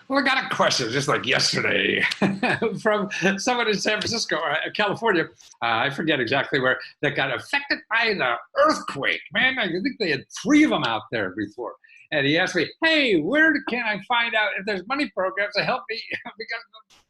Well, I got a question just like yesterday from someone in San Francisco, California. I forget exactly where, that got affected by the earthquake. Man, I think they had 3 of them out there before. And he asked me, hey, where can I find out if there's money programs to help me because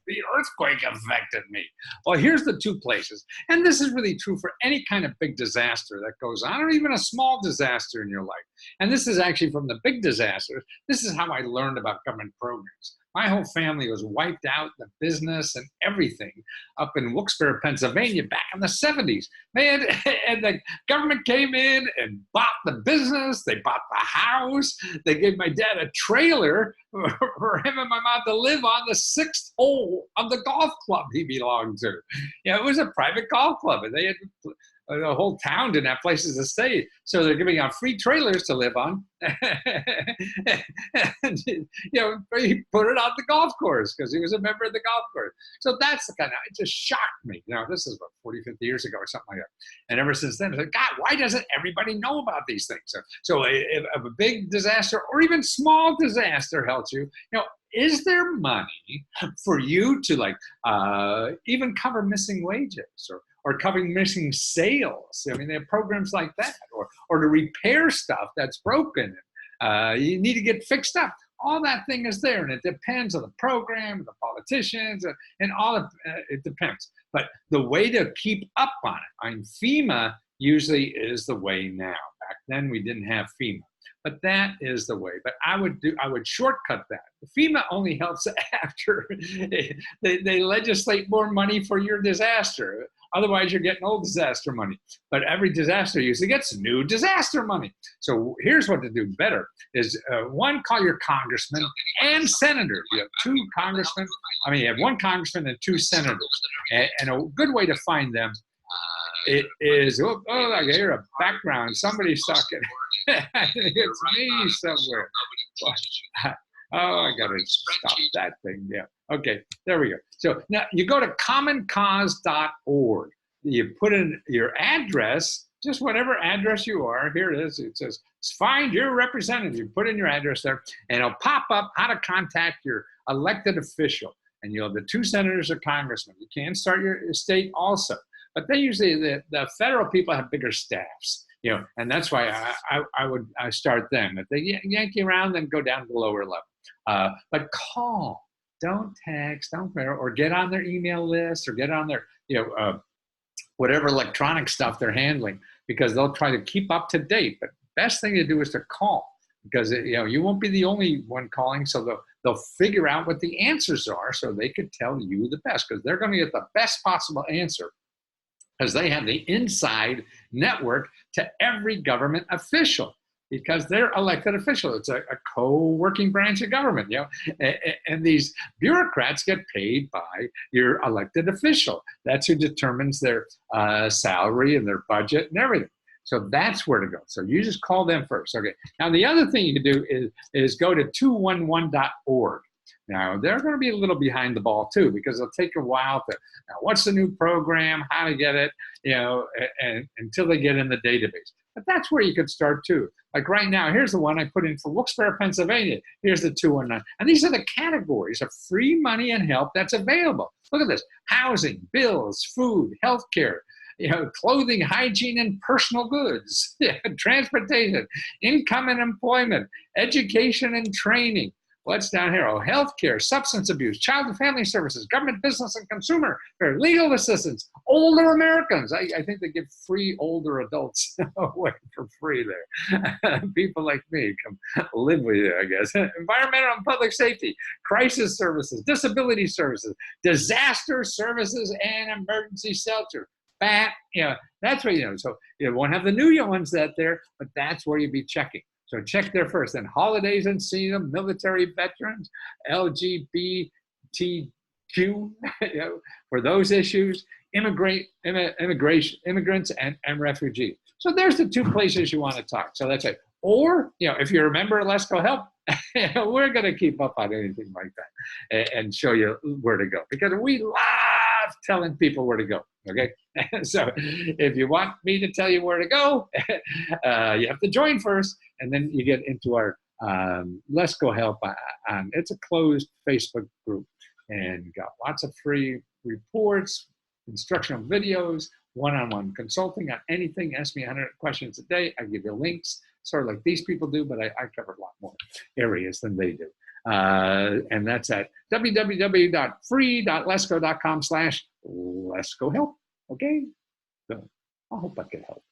the earthquake affected me? Well, here's the 2 places. And this is really true for any kind of big disaster that goes on, or even a small disaster in your life. And this is actually from the big disasters. This is how I learned about government programs. My whole family was wiped out, the business and everything, up in Wilkes-Barre, Pennsylvania, back in the 70s. Man, and the government came in and bought the business. They bought the house. They gave my dad a trailer for him and my mom to live on the 6th hole of the golf club he belonged to. Yeah, it was a private golf club, and they had the whole town didn't have places to stay, so they're giving out free trailers to live on. And, you know, he put it on the golf course because he was a member of the golf course. So that's the kind of, it just shocked me. You know, this is what, 40, 50 years ago or something like that. And ever since then, I said, God, why doesn't everybody know about these things? So if a big disaster or even small disaster helps you, you know, is there money for you to like even cover missing wages or covering missing sales? I mean, they have programs like that, or to repair stuff that's broken. You need to get fixed up. All that thing is there, and it depends on the program, the politicians, and all of it depends. But the way to keep up on it, I mean, FEMA usually is the way now. Back then, we didn't have FEMA. But that is the way. But I would shortcut that. FEMA only helps after they legislate more money for your disaster. Otherwise, you're getting old disaster money. But every disaster usually gets new disaster money. So here's what to do better is, 1, call your congressman and senator. You have 2 congressmen. I mean, you have 1 congressman and 2 senators. And a good way to find them, it is, I hear a background. Somebody's talking. It's me somewhere. Oh, I got to stop that thing. Yeah. Okay, there we go. So now you go to commoncause.org. You put in your address, just whatever address you are. Here it is. It says, find your representative. You put in your address there, and it'll pop up how to contact your elected official. And you'll have the 2 senators or congressmen. You can start your state also. But they usually, the federal people have bigger staffs, you know, and that's why I would start them. If they yank you around, then go down to the lower level. But call, don't text, don't, or get on their email list, or get on their, you know, whatever electronic stuff they're handling, because they'll try to keep up to date. But best thing to do is to call, because you know, you won't be the only one calling, so they'll figure out what the answers are, so they could tell you the best, because they're going to get the best possible answer, because they have the inside network to every government official, because they're elected official. It's a co-working branch of government, you know, and these bureaucrats get paid by your elected official. That's who determines their salary and their budget and everything. So that's where to go. So you just call them first. Okay. Now, the other thing you can do is go to 211.org. Now, they're going to be a little behind the ball, too, because it'll take a while to, now, what's the new program, how to get it, you know, and until they get in the database. But that's where you could start, too. Like right now, here's the one I put in for Wilkes-Barre, Pennsylvania. Here's the 219. And these are the categories of free money and help that's available. Look at this. Housing, bills, food, healthcare, you know, clothing, hygiene, and personal goods, transportation, income and employment, education and training. What's down here? Oh, healthcare, substance abuse, child and family services, government, business, and consumer, legal assistance, older Americans. I think they give free older adults away for free there. People like me come live with you, I guess. Environmental and public safety, crisis services, disability services, disaster services, and emergency shelter. You know, that's where, you know, so you won't have the new ones that there, but that's where you'd be checking. So check there first. Then holidays and season, military veterans, LGBTQ, you know, for those issues, immigrants and refugees. So there's the 2 places you want to talk. So that's it. Or, you know, if you're a member of Lesko Help, we're going to keep up on anything like that and show you where to go, because we love telling people where to go. Okay, so if you want me to tell you where to go, you have to join first, and then you get into our Lesko Help. It's a closed Facebook group and got lots of free reports, instructional videos, one-on-one consulting on anything. Ask me 100 questions a day. I give you links, sort of like these people do, but I cover a lot more areas than they do. And that's at www.free.lesko.com/leskohelp. Okay? So I hope I could help.